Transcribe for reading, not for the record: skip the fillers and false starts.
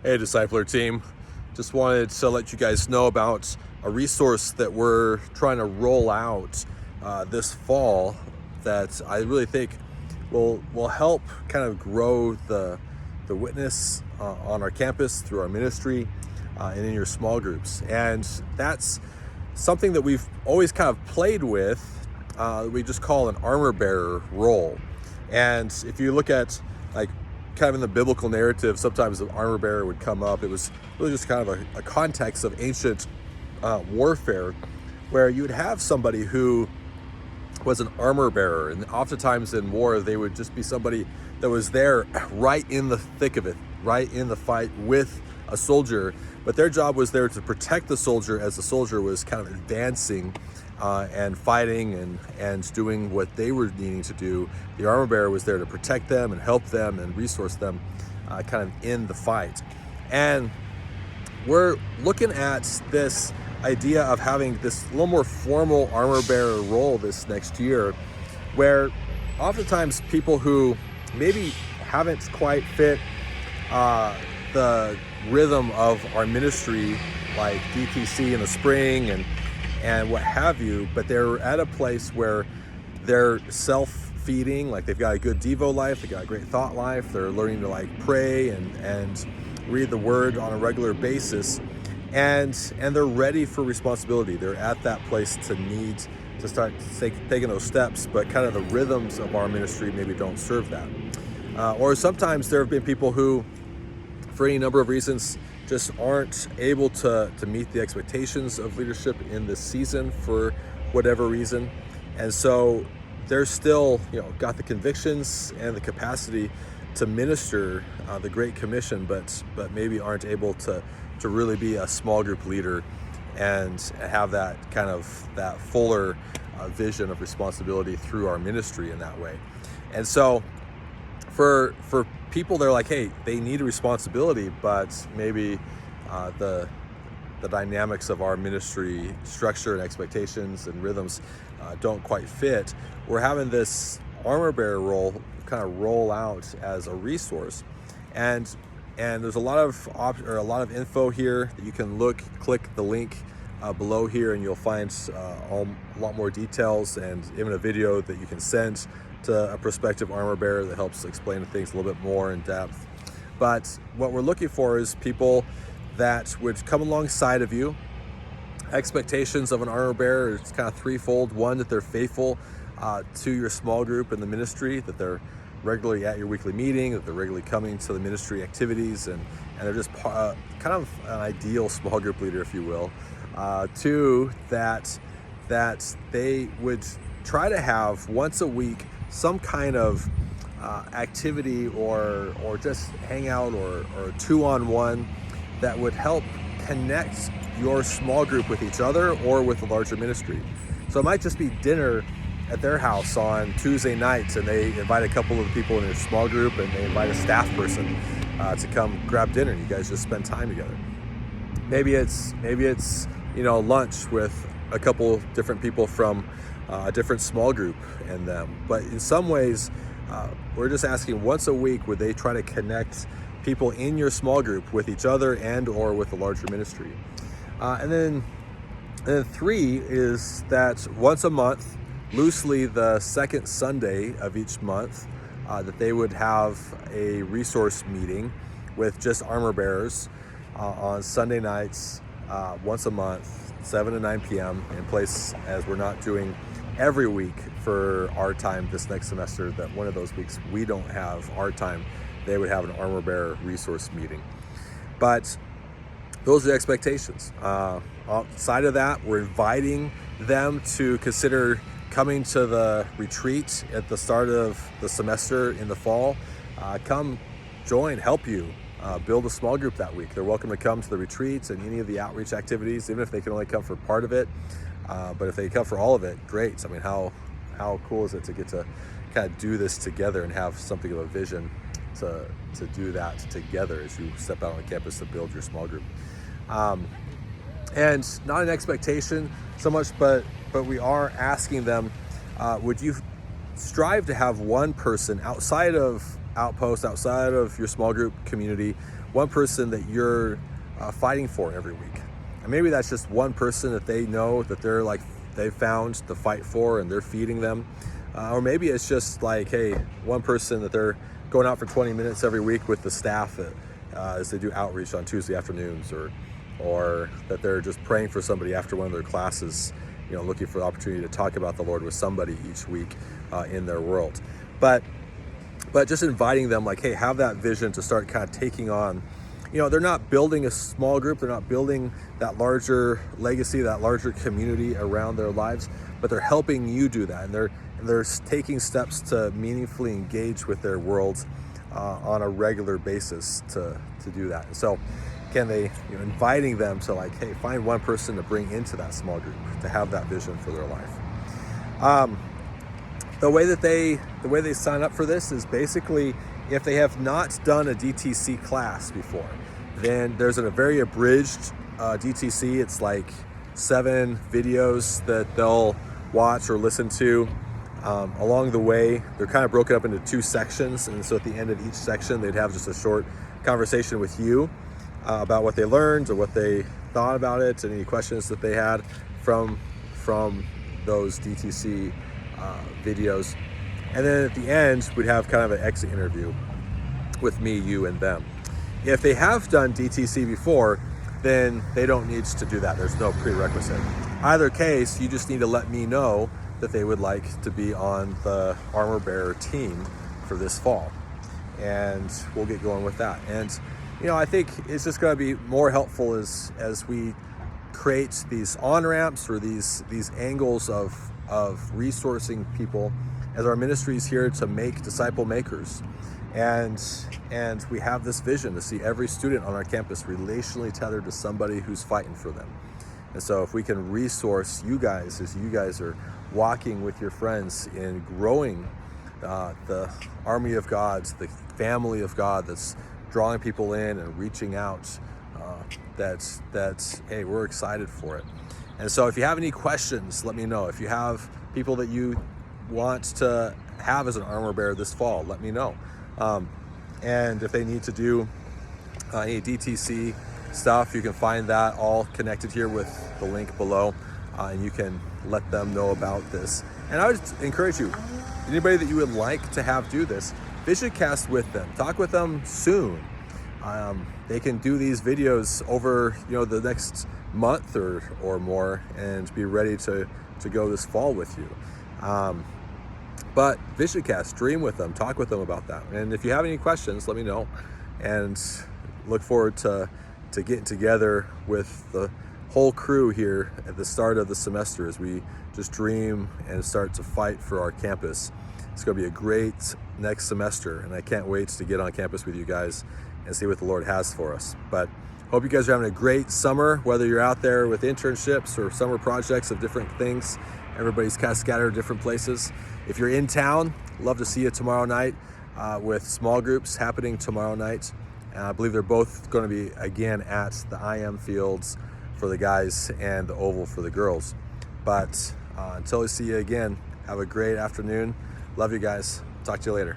Hey, Discipler team. Just wanted to let you guys know about a resource that we're trying to roll out this fall that I really think will help kind of grow the witness on our campus through our ministry and in your small groups. And that's something that we've always kind of played with. We just call an armor bearer role. And if you look at like kind of in the biblical narrative, sometimes the armor bearer would come up. It was really just kind of a context of ancient warfare where you would have somebody who was an armor bearer, and oftentimes in war they would just be somebody that was there right in the thick of it, right in the fight with a soldier, but their job was there to protect the soldier as the soldier was kind of advancing and fighting and doing what they were needing to do. The armor bearer was there to protect them and help them and resource them kind of in the fight. And we're looking at this idea of having this little more formal armor bearer role this next year, where oftentimes people who maybe haven't quite fit the rhythm of our ministry, like DTC in the spring and what have you, but they're at a place where they're self-feeding, like they've got a good Devo life, they've got a great thought life, they're learning to like pray and read the word on a regular basis, and they're ready for responsibility. They're at that place to need to start taking those steps, but kind of the rhythms of our ministry maybe don't serve that. Or sometimes there have been people who, for any number of reasons, just aren't able to meet the expectations of leadership in this season for whatever reason. And so they're still, got the convictions and the capacity to minister the Great Commission, but maybe aren't able to really be a small group leader and have that kind of that fuller vision of responsibility through our ministry in that way. And so for people, they're like, hey, they need a responsibility, but maybe the dynamics of our ministry structure and expectations and rhythms don't quite fit. We're having this armor bearer role kind of roll out as a resource, and there's a lot of info here that you can click the link below here, and you'll find a lot more details and even a video that you can send to a prospective armor bearer that helps explain things a little bit more in depth. But what we're looking for is people that would come alongside of you. Expectations of an armor bearer is kind of threefold. One, that they're faithful to your small group and the ministry, that they're regularly at your weekly meeting, that they're regularly coming to the ministry activities, and they're just kind of an ideal small group leader, if you will. Two, that they would try to have once a week some kind of activity or just hang out or two-on-one that would help connect your small group with each other or with the larger ministry. So it might just be dinner at their house on Tuesday nights, and they invite a couple of people in their small group, and they invite a staff person to come grab dinner. You guys just spend time together. Maybe it's lunch with a couple different people from a different small group and them. But in some ways, we're just asking, once a week, would they try to connect people in your small group with each other and or with the larger ministry? And then three is that once a month, loosely the second Sunday of each month, that they would have a resource meeting with just armor bearers on Sunday nights, once a month, 7 to 9 p.m. in place, as we're not doing every week for our time this next semester, that one of those weeks we don't have our time, they would have an armor bearer resource meeting. But those are the expectations. Outside of that, we're inviting them to consider coming to the retreat at the start of the semester in the fall. Come join, help you build a small group that week. They're welcome to come to the retreats and any of the outreach activities, even if they can only come for part of it. But if they come for all of it, great. I mean, how cool is it to get to kind of do this together and have something of a vision to do that together as you step out on campus to build your small group. And not an expectation so much, but we are asking them, would you strive to have one person outside of Outpost, outside of your small group community, one person that you're fighting for every week. And maybe that's just one person that they know that they've found to fight for and they're feeding them. Or maybe it's just like, hey, one person that they're going out for 20 minutes every week with the staff as they do outreach on Tuesday afternoons, or that they're just praying for somebody after one of their classes, looking for the opportunity to talk about the Lord with somebody each week in their world. But just inviting them, like, hey, have that vision to start kind of taking on. They're not building a small group, they're not building that larger legacy, that larger community around their lives, but they're helping you do that, and they're taking steps to meaningfully engage with their world on a regular basis to do that. And so can they, inviting them to, like, hey, find one person to bring into that small group to have that vision for their life. The way they sign up for this is basically, if they have not done a DTC class before, then there's a very abridged DTC. It's like 7 videos that they'll watch or listen to along the way. They're kind of broken up into 2 sections, and so at the end of each section they'd have just a short conversation with you about what they learned or what they thought about it, and any questions that they had from those DTC videos. And then at the end, we'd have kind of an exit interview with me, you, and them. If they have done DTC before, then they don't need to do that. There's no prerequisite. Either case, you just need to let me know that they would like to be on the Armor Bearer team for this fall, and we'll get going with that. And I think it's just going to be more helpful as we create these on-ramps or these angles of resourcing people, as our ministry is here to make disciple makers. And we have this vision to see every student on our campus relationally tethered to somebody who's fighting for them. And so if we can resource you guys as you guys are walking with your friends in growing the army of God, the family of God that's drawing people in and reaching out, that's hey, we're excited for it. And so if you have any questions, let me know. If you have people that you want to have as an armor bearer this fall, let me know. And if they need to do any DTC stuff, you can find that all connected here with the link below, and you can let them know about this. And I would encourage you, anybody that you would like to have do this, VisionCast with them, talk with them soon. They can do these videos over the next month or more and be ready to go this fall with you. But VisionCast, dream with them, talk with them about that. And if you have any questions, let me know, and look forward to getting together with the whole crew here at the start of the semester as we just dream and start to fight for our campus. It's going to be a great next semester, and I can't wait to get on campus with you guys and see what the Lord has for us. But hope you guys are having a great summer, whether you're out there with internships or summer projects of different things. Everybody's kind of scattered different places. If you're in town, love to see you tomorrow night with small groups happening tomorrow night. And I believe they're both going to be again at the IM Fields for the guys and the Oval for the girls. But until we see you again, have a great afternoon. Love you guys. Talk to you later.